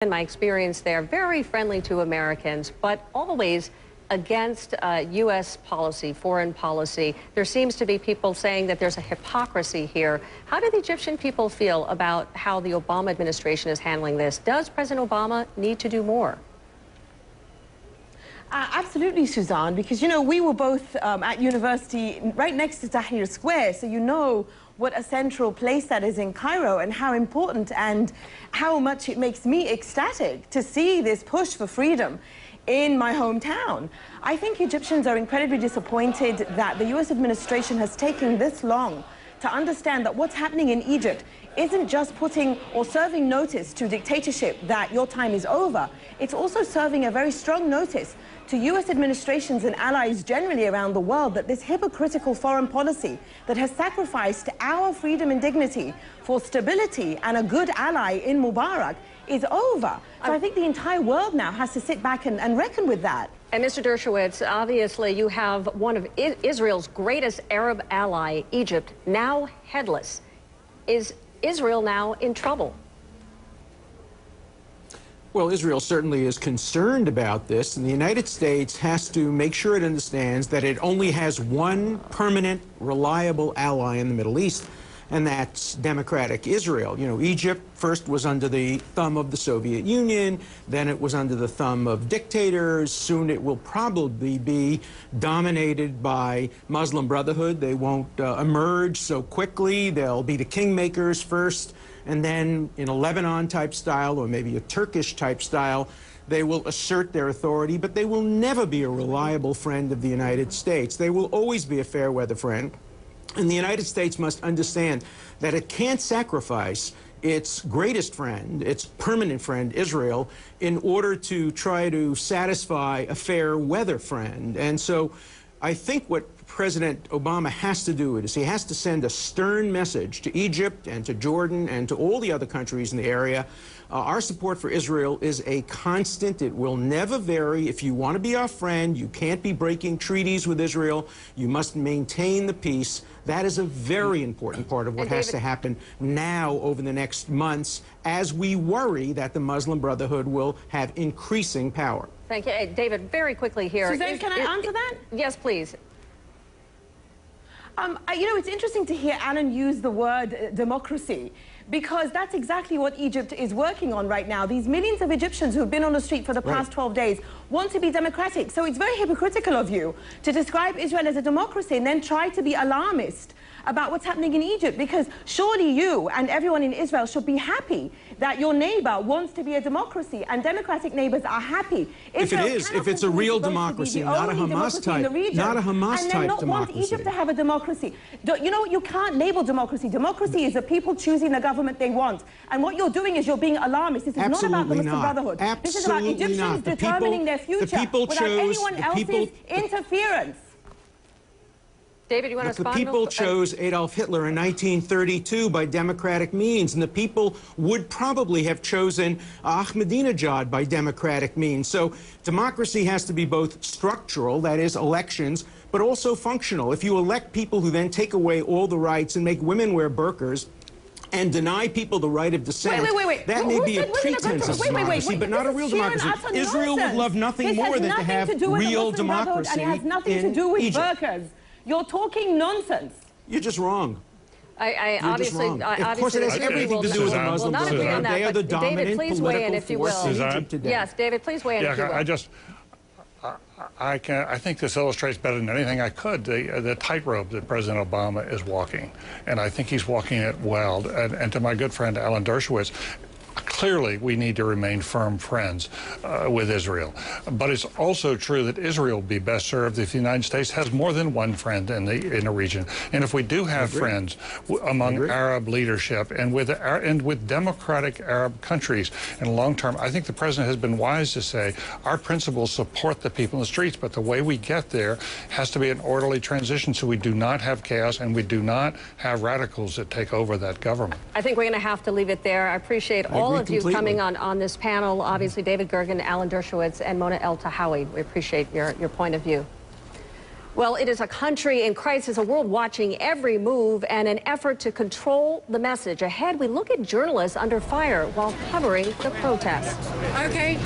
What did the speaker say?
In my experience, they're very friendly to Americans, but always against U.S. policy, foreign policy. There seems to be people saying that there's a hypocrisy here. How do the Egyptian people feel about how the Obama administration is handling this? Does President Obama need to do more? Absolutely, Suzanne, because, you know, we were both at university right next to Tahrir Square, so you know what a central place that is in Cairo and how important and how much it makes me ecstatic to see this push for freedom in my hometown. I think Egyptians are incredibly disappointed that the U.S. administration has taken this long to understand that what's happening in Egypt isn't just putting or serving notice to dictatorship that your time is over. It's also serving a very strong notice to U.S. administrations and allies generally around the world that this hypocritical foreign policy that has sacrificed our freedom and dignity for stability and a good ally in Mubarak is over. So I think the entire world now has to sit back and reckon with that. And Mr. Dershowitz, obviously you have one of Israel's greatest Arab ally, Egypt, now headless. Is Israel now in trouble? Well, Israel certainly is concerned about this, and the United States has to make sure it understands that it only has one permanent, reliable ally in the Middle East, and that's democratic Israel. You know, Egypt first was under the thumb of the Soviet Union, then it was under the thumb of dictators. Soon it will probably be dominated by Muslim Brotherhood. They won't emerge so quickly. They'll be the kingmakers first, and then in a Lebanon-type style or maybe a Turkish-type style, they will assert their authority, but they will never be a reliable friend of the United States. They will always be a fair-weather friend. And the United States must understand that it can't sacrifice its greatest friend, its permanent friend, Israel, in order to try to satisfy a fair-weather friend. And so I think what President Obama has to do is he has to send a stern message to Egypt and to Jordan and to all the other countries in the area. Our support for Israel is a constant. It will never vary. If you want to be our friend, you can't be breaking treaties with Israel. You must maintain the peace. That is a very important part of what has to happen now over the next months as we worry that the Muslim Brotherhood will have increasing power. Thank you. Hey, David, very quickly here. Suzanne, can I answer that? Yes, please. You know, it's interesting to hear Alan use the word democracy, because that's exactly what Egypt is working on right now. These millions of Egyptians who have been on the street for the past 12 days want to be democratic. So it's very hypocritical of you to describe Israel as a democracy and then try to be alarmist about what's happening in Egypt, because surely you and everyone in Israel should be happy that your neighbor wants to be a democracy, and democratic neighbors are happy. If it's a real democracy, not a Hamas type, and then not want Egypt to have a democracy. You know, you can't label democracy. Democracy is the people choosing the government they want. And what you're doing is you're being alarmist. This is not about the Muslim Brotherhood. This is about Egyptians determining their future without anyone else's interference. David, you want to respond? The people chose Adolf Hitler in 1932 by democratic means, and the people would probably have chosen Ahmadinejad by democratic means. So democracy has to be both structural, that is, elections, but also functional. If you elect people who then take away all the rights and make women wear burqas, and deny people the right of dissent, that may be a pretense of democracy, but not a real democracy. Israel would love nothing more than to have real democracy and it has nothing to do with burqas. You're talking nonsense. You're just wrong. Obviously, of course, it has everything to do with the Muslim Brotherhood. They are the dominant political force in Egypt today. Yes, David, please weigh in if you will. I think this illustrates better than anything I could the tightrope that President Obama is walking, and I think he's walking it well. And to my good friend Alan Dershowitz, clearly we need to remain firm friends with Israel. But it's also true that Israel will be best served if the United States has more than one friend in the region. And if we do have friends among Arab leadership and with democratic Arab countries in the long term, I think the president has been wise to say our principles support the people in the streets, but the way we get there has to be an orderly transition so we do not have chaos and we do not have radicals that take over that government. I think we're going to have to leave it there. I appreciate all of you coming on this panel. Obviously, David Gergen, Alan Dershowitz, and Mona Eltahawy. We appreciate your point of view. Well, it is a country in crisis, a world watching every move, and an effort to control the message. Ahead, we look at journalists under fire while covering the protest. Okay.